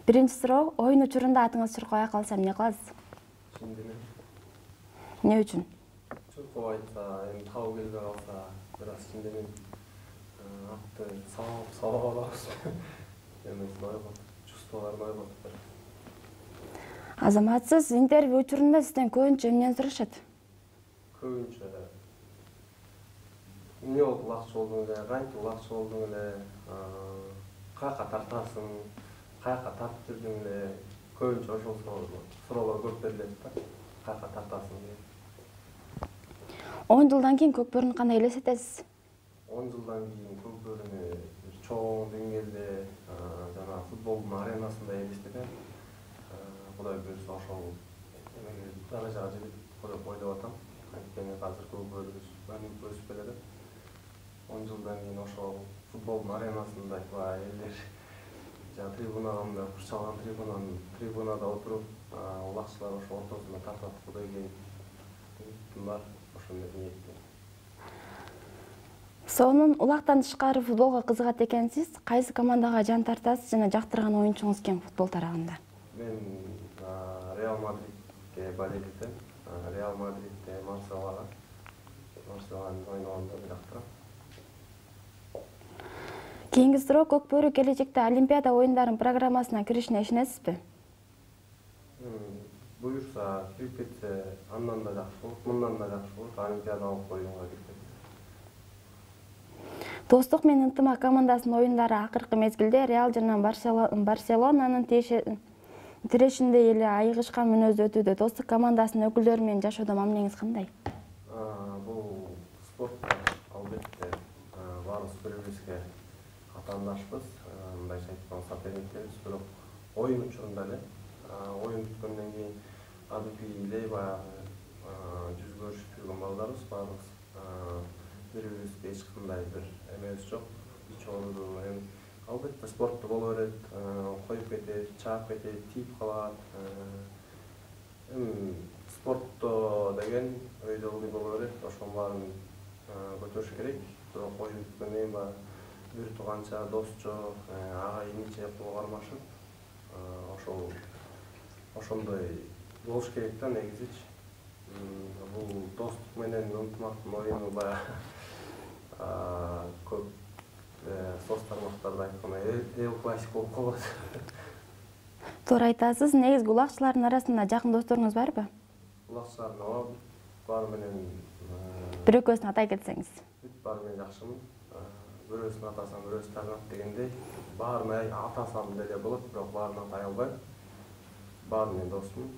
Биринчи суроо, оюн учурунда атыңыз чуркабай калса эмне кыласыз? Чындыгы. Эмне үчүн? Чуркап айтса, эми табы келбей калса, бир аз чындыгы атты сабап алабыз. Эмесин ойготуп, чувстволорун ойготуп берет. Азаматсыз интервью учурунда сизден көбүнчө эмнени сурашат? Көбүнчө эмне болуп улакчы болдуң эле, кантип улакчы болдуң эле, каяка тартасың, каяка тартып жүрдүң эле, көбүнчө ошол суроолор көп берилет да. Каяка тартасың деген. 10 жылдан кийин Көкбөрүнү кандай элестетесиз? 10 жылдан кийин Көкбөрүнү бир чоң деңгээлде жана футболдун аренасында элестетем. Кудай буюрса ошол даражага жетип деп ойлоп атам. Анткени азыр Көкбөрүбүз өсүп келе атат. 10 жылдан кийин ошол футболдун аренасында элдер жана трибунага курчалган трибунада отуруп, улакчылар ошол ортосунда тартат кудайге үмүтүм бар, ошол ниеттем. Сонун улактан тышкары футболго кызыгат экенсиз, кайсы командага жан тартасыз жана жактырган оюнчуңуз ким футбол тарабында? Мен Реал Мадридке болеть этем. Реал Мадридте Марселага. Марселанын ойногондо жактырам. Кийинки суроо, Көкбөрү келечекте Олимпиада оюндарынын программасына киришине ишенесизби? Буюрса, кирип кетсе, андан да жакшы болот, мындан да жакшы болот, Олимпиадалык оюнга кирип кетсе. Достук менен ынтымак командасынын оюндары акыркы мезгилде Реал жана Барселонанын тирешинде эле айыгышкан мүнөздө өтүүдө. Достук командасынын өкүлдөрү менен жашоодо мамилеңиз кандай? Бул спортто албетте баарыбыз бири-бирибизге атаандашпыз, мындайча айтканда соперниктербиз, бирок оюн учурунда эле, оюн бүткөндөн кийин кадимгидей баягы жүз көрүшүп жүргөн балдарбыз, баарыбыз бири-бирибизге эч кандай бир эмебиз жок, чогуу эми албетте спортто боло берет, коюп кетет, чаап кетет, тийип калат. Эми спортто деген өйдөгүлүү боло берет, ошонун баарын көтөрүш керек. Бирок оюн бүткөндөн кийин баягы бир тууганча, досчо, ага иниче кармашып, ошондой болуш керек да негизичи. Бул достук менен ынтымактын оюну баягы көп соц тармактарда айткандай эл классик болуп калат. Туура айтасыз. Негизги улакчылардын арасында жакын досторуңуз барбы? Улакчылардын баары менен Бир экөөсүн атай кетсеңиз. Баары менен жакшымын. Бирөөсүн атасам, бирөөсү танат дегендей, баарын атасам деле болот, бирок баарын атай албайм. Баары менен досмун.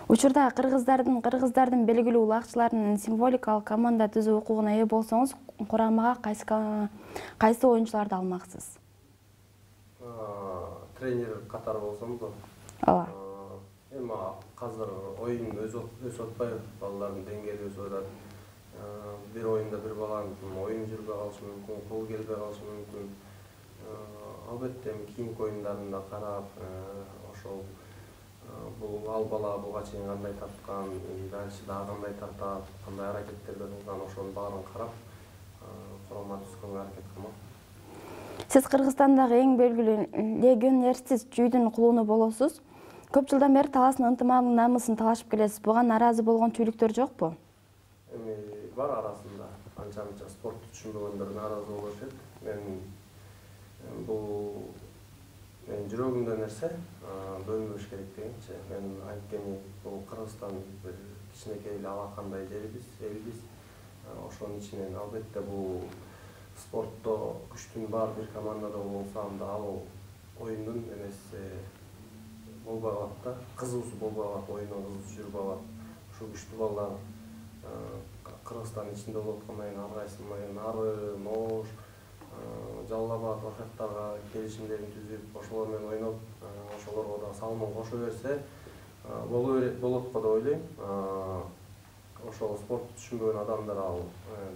Учурда кыргыздардын белгилүү улакчыларынын символикалык команда түзүү укугуна ээ болсоңуз, курамага кайсы оюнчуларды алмаксыз? Тренер катары болсомбу? Ооба. Эми азыр оюн өсүп атпайбы, балдардын деңгээли өсүп атат. Бир оюнда бир баланын оюну жүрбөй калышы мүмкүн, колу келбей калышы мүмкүн. Албетте эми кийинки оюндарында карап, ошол бул ал бала буга чейин кандай тарткан, дальше дагы кандай тартат, кандай аракеттерде кылган, ошонун баарын карап, курама түзгөнгө аракет кылмак. Сиз Кыргызстандагы эң белгилүү легионерсиз жүйдүн кулуну болосуз. Көп жылдан бери таластын ынтымагын, намысын талашып келесиз. Буга наразы болгон түүлүктөр жокпу? Эми бар арасында анча-мынча спортты түшүнбөгөндөр нааразы болушат. Бул менин жүрөгүмдө нерсе, бөлүнбөш керек дегенчи. Мен анткени бул Кыргызстан бир кичинекей эле алакандай жерибиз, элбиз. Ошонун ичинен албетте бул спортто күчтүн баары бир командада болсо анда ал оюндун эмеси болбой калат да, кызуусу болбой калат, оюндун кызуусу жүрбөй калат. Ушул күчтүү балдар Кыргызстандын ичинде болуп аткандан кийин ар кайсы Нарын, Ош, Жалал Абад ошоктарга келишимдерин түзүп, ошолор менен ойноп, ошолорго да салымын кошо берсе болот го деп ойлойм. Ошол спортты түшүнбөгөн адамдар ал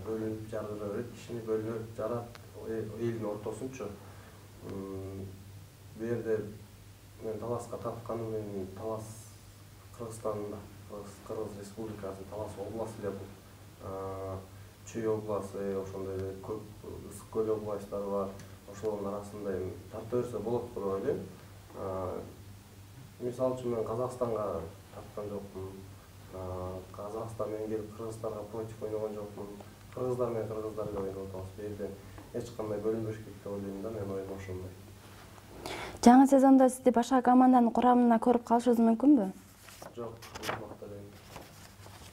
бөлүнүп жарыла берет, кишини бөлүнүп жарат, элдин ортосунчу. Бу жерде мен таласка тартканым, мен Талас Кыргызстанда, Кыргыз Республикасы, Талас областы эле бул. Чүй областы, ошондой эле көп Ысык көл областтары бар. Ошолордун арасында тарта берсе болот го деп ойлойм. мисалы үчүн мен Казакстанга тапкан жокмун. Казакстан менен келип кыргыздарга против ойногон жокмун. Кыргыздар менен кыргыздар эле ойноп атабыз. Бул жерде эч кандай бөлүнбөш керек деп ойлойм да, мен оюм ошондой. Жаңы сезондо сизди башка команданын курамына көрүп калышыбыз мүмкүнбү? Жок.